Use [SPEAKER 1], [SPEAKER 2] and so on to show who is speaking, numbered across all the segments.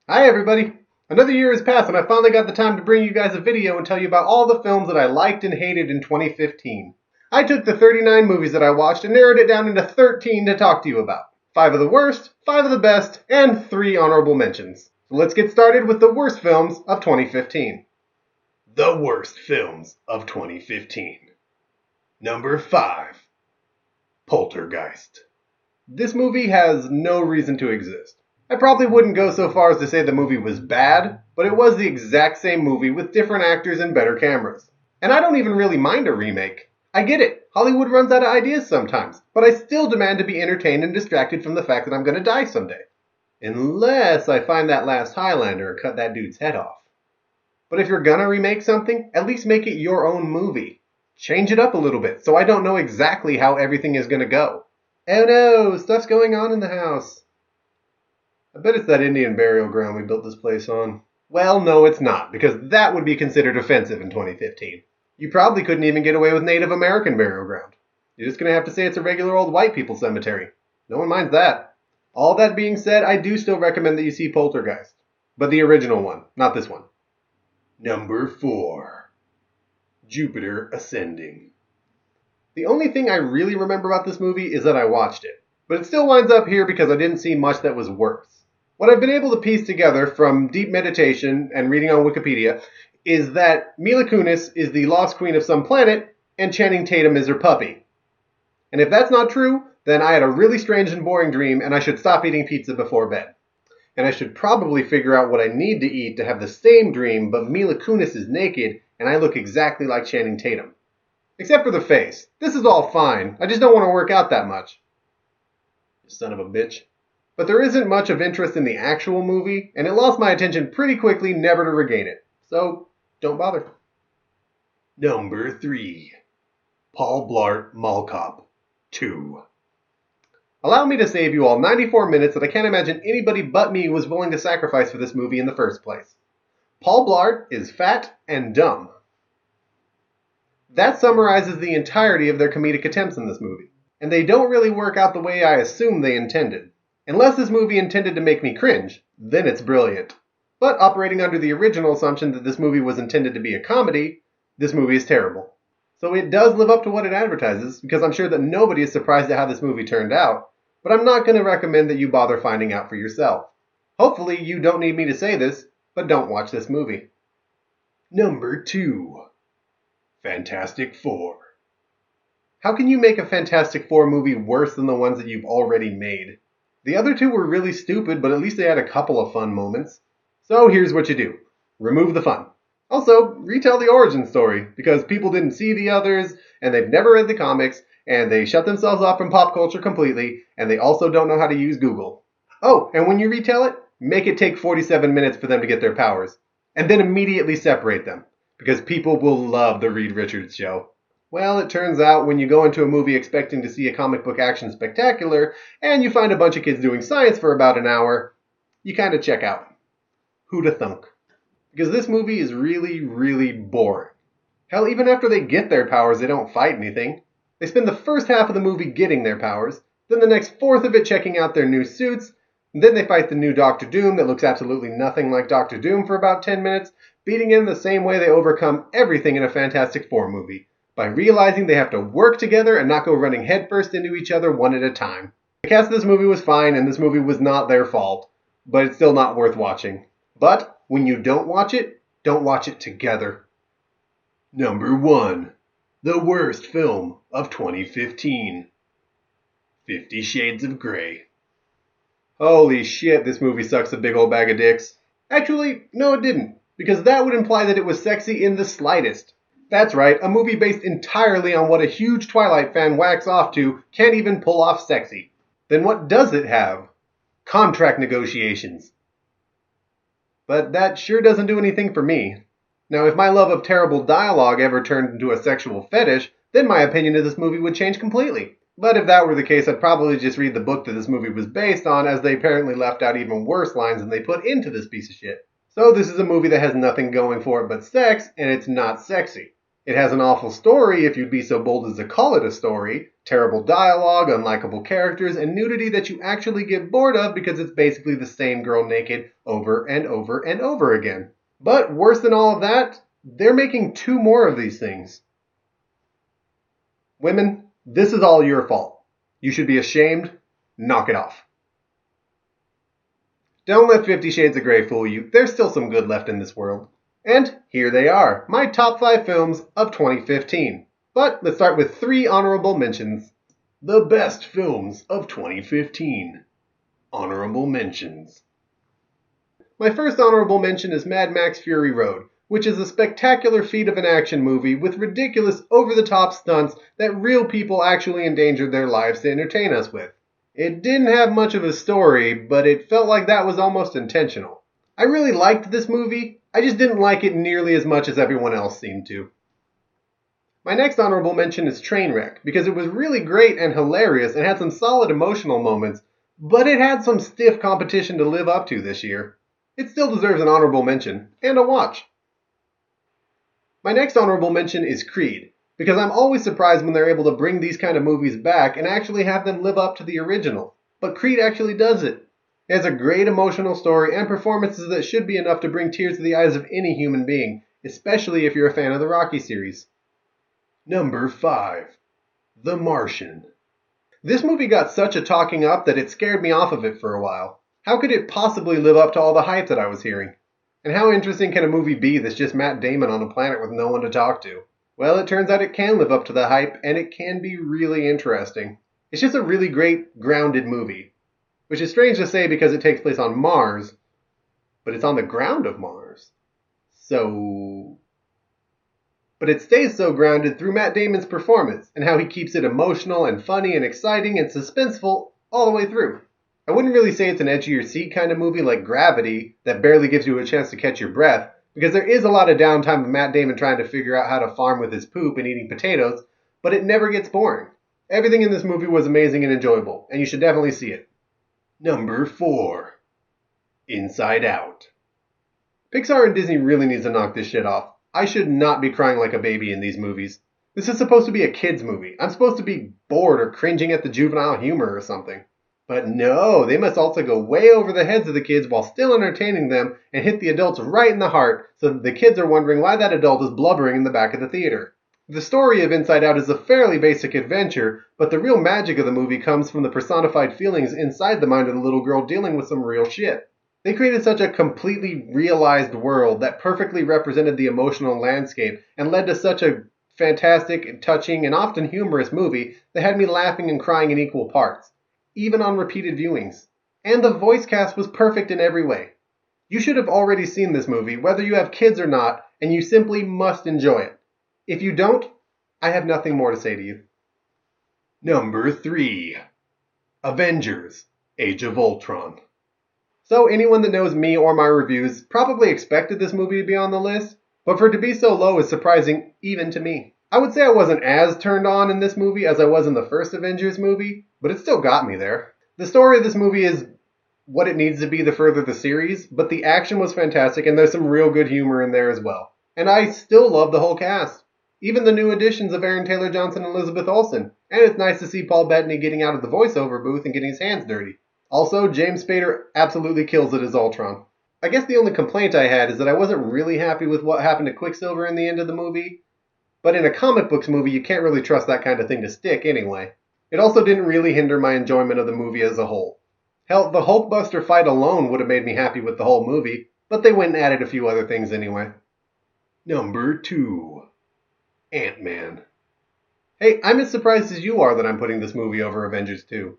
[SPEAKER 1] Hi everybody! Another year has passed and I finally got the time to bring you guys a video and tell you about all the films that I liked and hated in 2015. I took the 39 movies that I watched and narrowed it down into 13 to talk to you about. 5 of the worst, 5 of the best, and 3 honorable mentions. So let's get started with the worst films of 2015. The worst films of 2015. Number 5. Poltergeist. This movie has no reason to exist. I probably wouldn't go so far as to say the movie was bad, but it was the exact same movie with different actors and better cameras. And I don't even really mind a remake. I get it, Hollywood runs out of ideas sometimes, but I still demand to be entertained and distracted from the fact that I'm gonna die someday. Unless I find that last Highlander and cut that dude's head off. But if you're gonna remake something, at least make it your own movie. Change it up a little bit so I don't know exactly how everything is gonna go. Oh no, stuff's going on in the house. I bet it's that Indian burial ground we built this place on. Well, no, it's not, because that would be considered offensive in 2015. You probably couldn't even get away with Native American burial ground. You're just going to have to say it's a regular old white people cemetery. No one minds that. All that being said, I do still recommend that you see Poltergeist. But the original one, not this one. Number 4. Jupiter Ascending. The only thing I really remember about this movie is that I watched it. But it still winds up here because I didn't see much that was worse. What I've been able to piece together from deep meditation and reading on Wikipedia is that Mila Kunis is the lost queen of some planet and Channing Tatum is her puppy. And if that's not true, then I had a really strange and boring dream and I should stop eating pizza before bed. And I should probably figure out what I need to eat to have the same dream, but Mila Kunis is naked and I look exactly like Channing Tatum. Except for the face. This is all fine. I just don't want to work out that much. Son of a bitch. But there isn't much of interest in the actual movie, and it lost my attention pretty quickly, never to regain it. So, don't bother. Number 3. Paul Blart Mall Cop 2. Allow me to save you all 94 minutes that I can't imagine anybody but me was willing to sacrifice for this movie in the first place. Paul Blart is fat and dumb. That summarizes the entirety of their comedic attempts in this movie, and they don't really work out the way I assumed they intended. Unless this movie intended to make me cringe, then it's brilliant. But operating under the original assumption that this movie was intended to be a comedy, this movie is terrible. So it does live up to what it advertises, because I'm sure that nobody is surprised at how this movie turned out, but I'm not going to recommend that you bother finding out for yourself. Hopefully you don't need me to say this, but don't watch this movie. Number 2. Fantastic Four. How can you make a Fantastic Four movie worse than the ones that you've already made? The other two were really stupid, but at least they had a couple of fun moments. So here's what you do. Remove the fun. Also, retell the origin story, because people didn't see the others, and they've never read the comics, and they shut themselves off from pop culture completely, and they also don't know how to use Google. Oh, and when you retell it, make it take 47 minutes for them to get their powers, and then immediately separate them, because people will love the Reed Richards show. Well, it turns out when you go into a movie expecting to see a comic book action spectacular, and you find a bunch of kids doing science for about an hour, you kind of check out. Who'da thunk? Because this movie is really, really boring. Hell, even after they get their powers, they don't fight anything. They spend the first half of the movie getting their powers, then the next fourth of it checking out their new suits, and then they fight the new Doctor Doom that looks absolutely nothing like Doctor Doom for about 10 minutes, beating him the same way they overcome everything in a Fantastic Four movie, by realizing they have to work together and not go running headfirst into each other one at a time. The cast of this movie was fine, and this movie was not their fault, but it's still not worth watching. But when you don't watch it together. Number 1. The worst film of 2015. 50 Shades of Grey. Holy shit, this movie sucks a big old bag of dicks. Actually, no it didn't, because that would imply that it was sexy in the slightest. That's right, a movie based entirely on what a huge Twilight fan whacks off to can't even pull off sexy. Then what does it have? Contract negotiations. But that sure doesn't do anything for me. Now, if my love of terrible dialogue ever turned into a sexual fetish, then my opinion of this movie would change completely. But if that were the case, I'd probably just read the book that this movie was based on, as they apparently left out even worse lines than they put into this piece of shit. So this is a movie that has nothing going for it but sex, and it's not sexy. It has an awful story, if you'd be so bold as to call it a story, terrible dialogue, unlikable characters, and nudity that you actually get bored of because it's basically the same girl naked over and over and over again. But worse than all of that, they're making 2 more of these things. Women, this is all your fault. You should be ashamed. Knock it off. Don't let 50 Shades of Grey fool you. There's still some good left in this world. And here they are, my top 5 films of 2015. But let's start with 3 honorable mentions. The best films of 2015. Honorable mentions. My first honorable mention is Mad Max Fury Road, which is a spectacular feat of an action movie with ridiculous over-the-top stunts that real people actually endangered their lives to entertain us with. It didn't have much of a story, but it felt like that was almost intentional. I really liked this movie, I just didn't like it nearly as much as everyone else seemed to. My next honorable mention is Trainwreck, because it was really great and hilarious and had some solid emotional moments, but it had some stiff competition to live up to this year. It still deserves an honorable mention, and a watch. My next honorable mention is Creed, because I'm always surprised when they're able to bring these kind of movies back and actually have them live up to the original. But Creed actually does it. It has a great emotional story and performances that should be enough to bring tears to the eyes of any human being, especially if you're a fan of the Rocky series. Number 5. The Martian. This movie got such a talking up that it scared me off of it for a while. How could it possibly live up to all the hype that I was hearing? And how interesting can a movie be that's just Matt Damon on a planet with no one to talk to? Well, it turns out it can live up to the hype, and it can be really interesting. It's just a really great, grounded movie. Which is strange to say because it takes place on Mars, but it's on the ground of Mars. But it stays so grounded through Matt Damon's performance, and how he keeps it emotional and funny and exciting and suspenseful all the way through. I wouldn't really say it's an edge-of-your-seat kind of movie like Gravity that barely gives you a chance to catch your breath, because there is a lot of downtime of Matt Damon trying to figure out how to farm with his poop and eating potatoes, but it never gets boring. Everything in this movie was amazing and enjoyable, and you should definitely see it. Number 4. Inside Out. Pixar and Disney really needs to knock this shit off. I should not be crying like a baby in these movies. This is supposed to be a kid's movie. I'm supposed to be bored or cringing at the juvenile humor or something. But no, they must also go way over the heads of the kids while still entertaining them and hit the adults right in the heart so that the kids are wondering why that adult is blubbering in the back of the theater. The story of Inside Out is a fairly basic adventure, but the real magic of the movie comes from the personified feelings inside the mind of the little girl dealing with some real shit. They created such a completely realized world that perfectly represented the emotional landscape and led to such a fantastic, touching, and often humorous movie that had me laughing and crying in equal parts, even on repeated viewings. And the voice cast was perfect in every way. You should have already seen this movie, whether you have kids or not, and you simply must enjoy it. If you don't, I have nothing more to say to you. Number 3. Avengers: Age of Ultron. So anyone that knows me or my reviews probably expected this movie to be on the list, but for it to be so low is surprising even to me. I would say I wasn't as turned on in this movie as I was in the first Avengers movie, but it still got me there. The story of this movie is what it needs to be to further the series, but the action was fantastic and there's some real good humor in there as well. And I still love the whole cast. Even the new additions of Aaron Taylor-Johnson and Elizabeth Olsen. And it's nice to see Paul Bettany getting out of the voiceover booth and getting his hands dirty. Also, James Spader absolutely kills it as Ultron. I guess the only complaint I had is that I wasn't really happy with what happened to Quicksilver in the end of the movie. But in a comic books movie, you can't really trust that kind of thing to stick anyway. It also didn't really hinder my enjoyment of the movie as a whole. Hell, the Hulkbuster fight alone would have made me happy with the whole movie, but they went and added a few other things anyway. Number 2. Ant-Man. Hey, I'm as surprised as you are that I'm putting this movie over Avengers 2.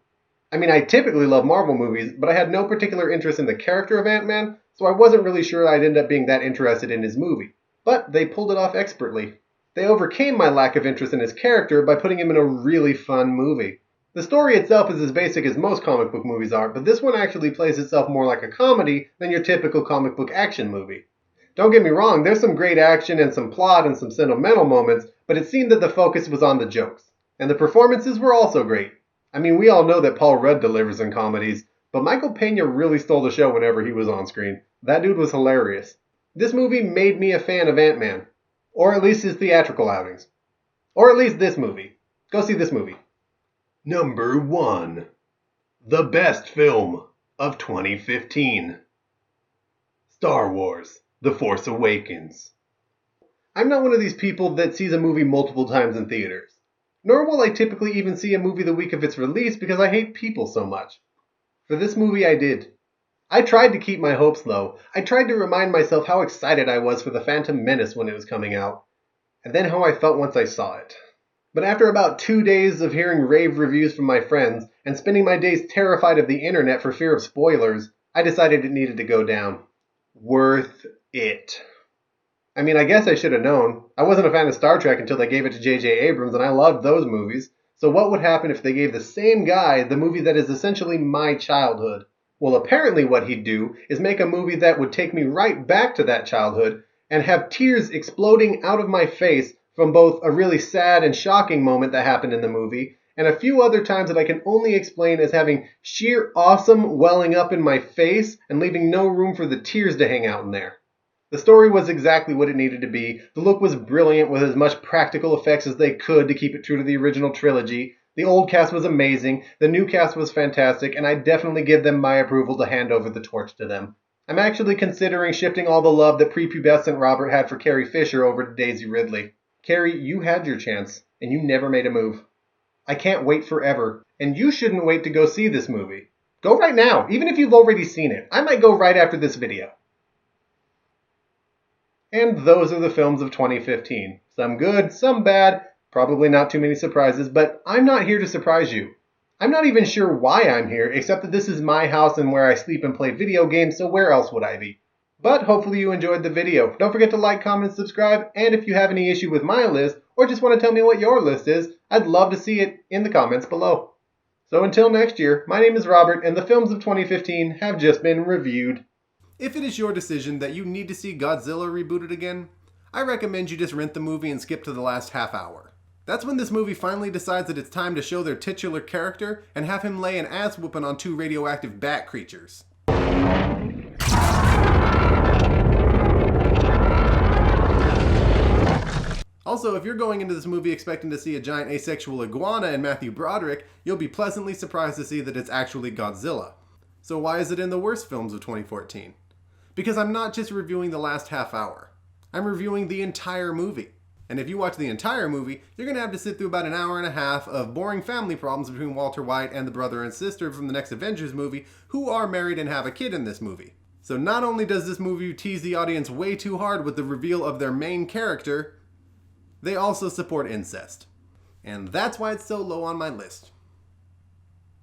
[SPEAKER 1] I mean, I typically love Marvel movies, but I had no particular interest in the character of Ant-Man, so I wasn't really sure I'd end up being that interested in his movie. But they pulled it off expertly. They overcame my lack of interest in his character by putting him in a really fun movie. The story itself is as basic as most comic book movies are, but this one actually plays itself more like a comedy than your typical comic book action movie. Don't get me wrong, there's some great action and some plot and some sentimental moments, but it seemed that the focus was on the jokes. And the performances were also great. I mean, we all know that Paul Rudd delivers in comedies, but Michael Pena really stole the show whenever he was on screen. That dude was hilarious. This movie made me a fan of Ant-Man. Or at least his theatrical outings. Or at least this movie. Go see this movie. Number 1. The best film of 2015. Star Wars: The Force Awakens. I'm not one of these people that sees a movie multiple times in theaters. Nor will I typically even see a movie the week of its release because I hate people so much. For this movie I did. I tried to keep my hopes low. I tried to remind myself how excited I was for The Phantom Menace when it was coming out, and then how I felt once I saw it. But after about 2 days of hearing rave reviews from my friends, and spending my days terrified of the internet for fear of spoilers, I decided it needed to go down. Worth it. I mean, I guess I should have known. I wasn't a fan of Star Trek until they gave it to J.J. Abrams, and I loved those movies. So what would happen if they gave the same guy the movie that is essentially my childhood? Well, apparently what he'd do is make a movie that would take me right back to that childhood and have tears exploding out of my face from both a really sad and shocking moment that happened in the movie and a few other times that I can only explain as having sheer awesome welling up in my face and leaving no room for the tears to hang out in there. The story was exactly what it needed to be. The look was brilliant with as much practical effects as they could to keep it true to the original trilogy. The old cast was amazing, the new cast was fantastic, and I definitely give them my approval to hand over the torch to them. I'm actually considering shifting all the love that prepubescent Robert had for Carrie Fisher over to Daisy Ridley. Carrie, you had your chance, and you never made a move. I can't wait forever, and you shouldn't wait to go see this movie. Go right now, even if you've already seen it. I might go right after this video. And those are the films of 2015. Some good, some bad, probably not too many surprises, but I'm not here to surprise you. I'm not even sure why I'm here, except that this is my house and where I sleep and play video games, so where else would I be? But hopefully you enjoyed the video. Don't forget to like, comment, and subscribe, and if you have any issue with my list, or just want to tell me what your list is, I'd love to see it in the comments below. So until next year, my name is Robert, and the films of 2015 have just been reviewed. If it is your decision that you need to see Godzilla rebooted again, I recommend you just rent the movie and skip to the last half hour. That's when this movie finally decides that it's time to show their titular character and have him lay an ass whooping on 2 radioactive bat creatures. Also, if you're going into this movie expecting to see a giant asexual iguana and Matthew Broderick, you'll be pleasantly surprised to see that it's actually Godzilla. So why is it in the worst films of 2014? Because I'm not just reviewing the last half hour. I'm reviewing the entire movie. And if you watch the entire movie, you're going to have to sit through about an hour and a half of boring family problems between Walter White and the brother and sister from the next Avengers movie, who are married and have a kid in this movie. So not only does this movie tease the audience way too hard with the reveal of their main character, they also support incest. And that's why it's so low on my list.